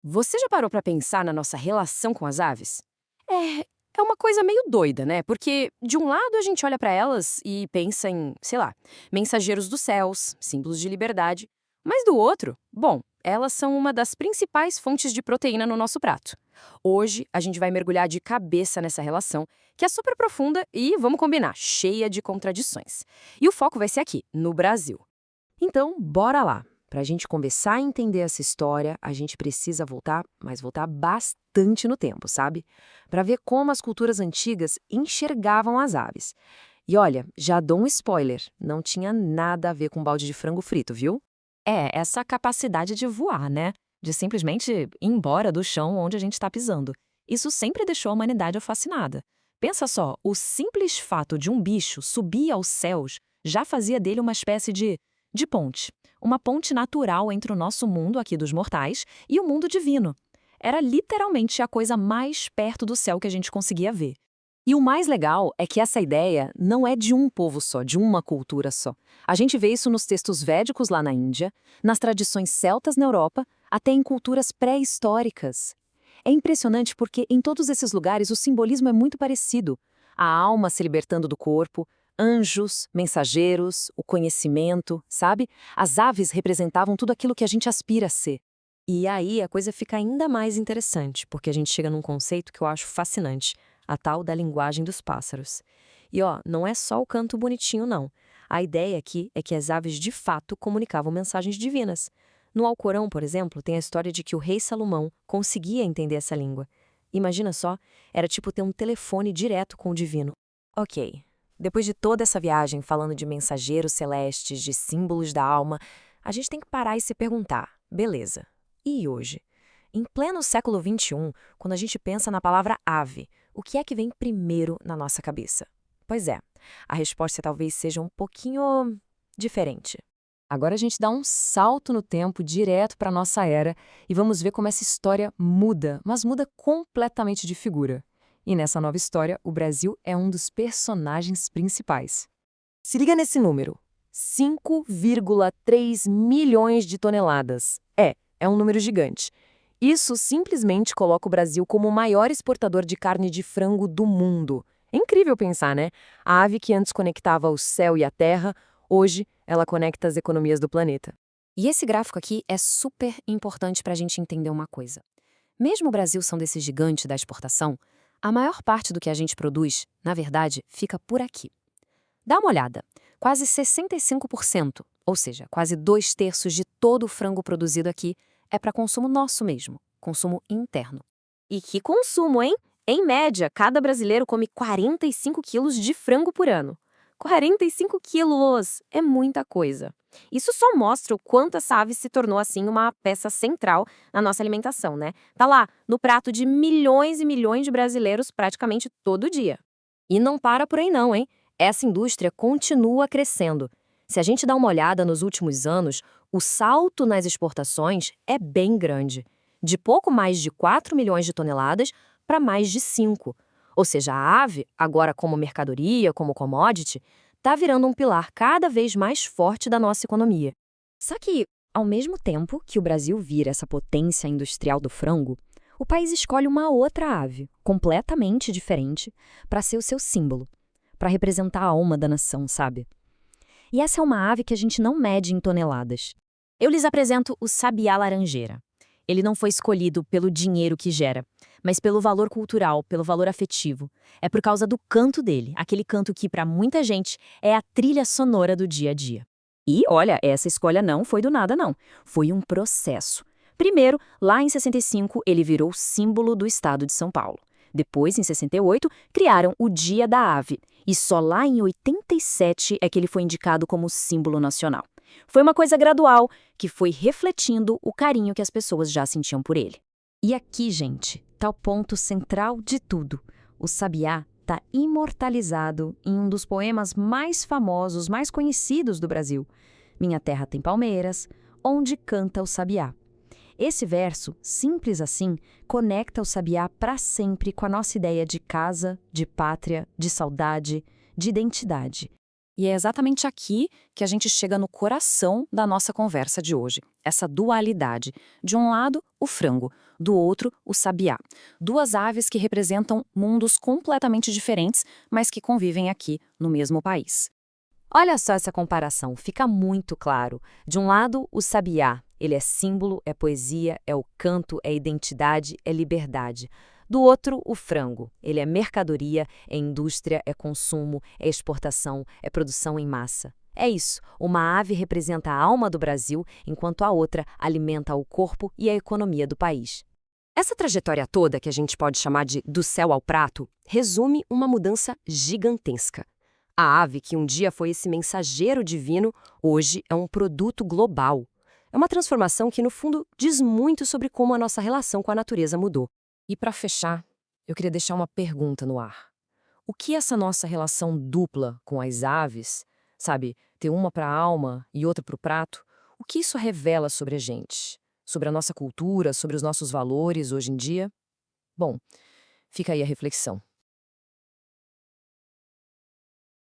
Você já parou para pensar na nossa relação com as aves? É uma coisa meio doida, né? Porque, de um lado, a gente olha para elas e pensa em, sei lá, mensageiros dos céus, símbolos de liberdade. Mas do outro, bom, elas são uma das principais fontes de proteína no nosso prato. Hoje, a gente vai mergulhar de cabeça nessa relação, que é super profunda e, vamos combinar, cheia de contradições. E o foco vai ser aqui, no Brasil. Então, bora lá. Para a gente começar a entender essa história, a gente precisa voltar, mas voltar bastante no tempo, sabe? Para ver como as culturas antigas enxergavam as aves. E olha, já dou um spoiler, não tinha nada a ver com balde de frango frito, viu? É, essa capacidade de voar, né? De simplesmente ir embora do chão onde a gente está pisando. Isso sempre deixou a humanidade fascinada. Pensa só, o simples fato de um bicho subir aos céus já fazia dele uma espécie de ponte. Uma ponte natural entre o nosso mundo aqui dos mortais e o mundo divino. Era literalmente a coisa mais perto do céu que a gente conseguia ver. E o mais legal é que essa ideia não é de um povo só, de uma cultura só. A gente vê isso nos textos védicos lá na Índia, nas tradições celtas na Europa, até em culturas pré-históricas. É impressionante porque em todos esses lugares o simbolismo é muito parecido. A alma se libertando do corpo, anjos, mensageiros, o conhecimento, sabe? As aves representavam tudo aquilo que a gente aspira a ser. E aí a coisa fica ainda mais interessante, porque a gente chega num conceito que eu acho fascinante, a tal da linguagem dos pássaros. E ó, não é só o canto bonitinho, não. A ideia aqui é que as aves de fato comunicavam mensagens divinas. No Alcorão, por exemplo, tem a história de que o rei Salomão conseguia entender essa língua. Imagina só, era tipo ter um telefone direto com o divino. Ok, depois de toda essa viagem falando de mensageiros celestes, de símbolos da alma, a gente tem que parar e se perguntar, beleza, e hoje? Em pleno século XXI, quando a gente pensa na palavra ave, o que é que vem primeiro na nossa cabeça? Pois é, a resposta talvez seja um pouquinho diferente. Agora a gente dá um salto no tempo direto para nossa era e vamos ver como essa história muda, mas muda completamente de figura. E nessa nova história, o Brasil é um dos personagens principais. Se liga nesse número: 5,3 milhões de toneladas. É um número gigante. Isso simplesmente coloca o Brasil como o maior exportador de carne de frango do mundo. É incrível pensar, né? A ave que antes conectava o céu e a terra, hoje ela conecta as economias do planeta. E esse gráfico aqui é super importante para a gente entender uma coisa. Mesmo o Brasil sendo esse gigante da exportação, a maior parte do que a gente produz, na verdade, fica por aqui. Dá uma olhada, quase 65%, ou seja, quase 2/3 de todo o frango produzido aqui, é para consumo nosso mesmo, consumo interno. E que consumo, hein? Em média, cada brasileiro come 45 quilos de frango por ano. 45 quilos! É muita coisa. Isso só mostra o quanto essa ave se tornou, assim, uma peça central na nossa alimentação, né? Tá lá, no prato de milhões e milhões de brasileiros praticamente todo dia. E não para por aí não, hein? Essa indústria continua crescendo. Se a gente dá uma olhada nos últimos anos, o salto nas exportações é bem grande. De pouco mais de 4 milhões de toneladas para mais de 5. Ou seja, a ave, agora como mercadoria, como commodity, está virando um pilar cada vez mais forte da nossa economia. Só que, ao mesmo tempo que o Brasil vira essa potência industrial do frango, o país escolhe uma outra ave, completamente diferente, para ser o seu símbolo, para representar a alma da nação, sabe? E essa é uma ave que a gente não mede em toneladas. Eu lhes apresento o sabiá laranjeira. Ele não foi escolhido pelo dinheiro que gera, mas pelo valor cultural, pelo valor afetivo. É por causa do canto dele, aquele canto que, para muita gente, é a trilha sonora do dia a dia. E, olha, essa escolha não foi do nada, não. Foi um processo. Primeiro, lá em 65, ele virou símbolo do estado de São Paulo. Depois, em 68, criaram o Dia da Ave. E só lá em 87 é que ele foi indicado como símbolo nacional. Foi uma coisa gradual, que foi refletindo o carinho que as pessoas já sentiam por ele. E aqui, gente, tá o ponto central de tudo. O sabiá está imortalizado em um dos poemas mais famosos, mais conhecidos do Brasil. Minha terra tem palmeiras, onde canta o sabiá. Esse verso, simples assim, conecta o sabiá para sempre com a nossa ideia de casa, de pátria, de saudade, de identidade. E é exatamente aqui que a gente chega no coração da nossa conversa de hoje. Essa dualidade. De um lado, o frango, do outro, o sabiá. Duas aves que representam mundos completamente diferentes, mas que convivem aqui no mesmo país. Olha só essa comparação, fica muito claro. De um lado, o sabiá. Ele é símbolo, é poesia, é o canto, é identidade, é liberdade. Do outro, o frango. Ele é mercadoria, é indústria, é consumo, é exportação, é produção em massa. É isso, uma ave representa a alma do Brasil, enquanto a outra alimenta o corpo e a economia do país. Essa trajetória toda, que a gente pode chamar de do céu ao prato, resume uma mudança gigantesca. A ave, que um dia foi esse mensageiro divino, hoje é um produto global. É uma transformação que, no fundo, diz muito sobre como a nossa relação com a natureza mudou. E para fechar, eu queria deixar uma pergunta no ar. O que essa nossa relação dupla com as aves, sabe, ter uma para a alma e outra para o prato, o que isso revela sobre a gente? Sobre a nossa cultura, sobre os nossos valores hoje em dia? Bom, fica aí a reflexão.